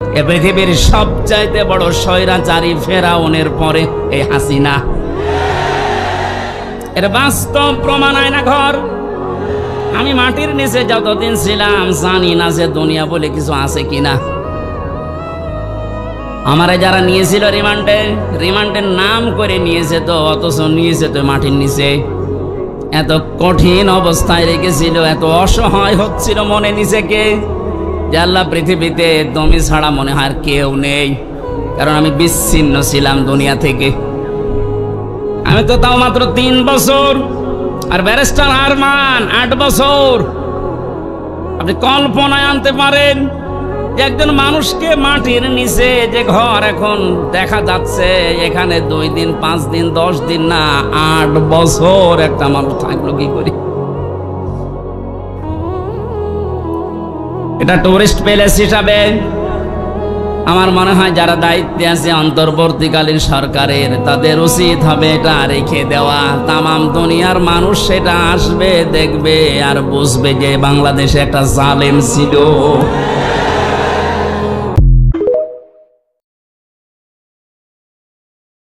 এ পৃথিবীর সবচাইতে বড় স্বৈরাচারী ফেরাউনের পরে এই হাসিনা। এর বাস্তব প্রমাণ আয়না ঘর। আমি মাটির নিচে যতদিন ছিলাম জানি না যে দুনিয়া বলে কিছু আছে কিনা। আমারে যারা নিয়েছিল রিমান্ডের নাম করে নিয়েছে তো, অথচ নিয়েছে তো মাটির নিচে। এত কঠিন অবস্থায় রেখেছিল, এত অসহায় হচ্ছিল মনে নিজেকে যে আল্লাহ পৃথিবীতে তুমি ছাড়া মনে হয় আর কেউ নেই। কারণ আমি বিচ্ছিন্ন ছিলাম দুনিয়া থেকে। আমি তো তাও মাত্র 3 বছর, আর ব্যারিস্টার আরমান 8 বছর। আপনি কল্পনায় আনতে পারেন যে একজন মানুষকে মাটির নিচে যে ঘর এখন দেখা যাচ্ছে, এখানে 2 দিন 5 দিন 10 দিন না 8 বছর একটা মানুষ থাকলো কি করে? এটা টুরিস্ট প্যালেস হিসাবে আমার মনে হয় যারা দায়িত্বে আছে অন্তর্বর্তীকালীন সরকারের, তাদের উচিত হবে এটা রেখে দেওয়া। তামাম দুনিয়ার মানুষ সেটা আসবে, দেখবে আর বুঝবে যে বাংলাদেশে একটা জালেম ছিল।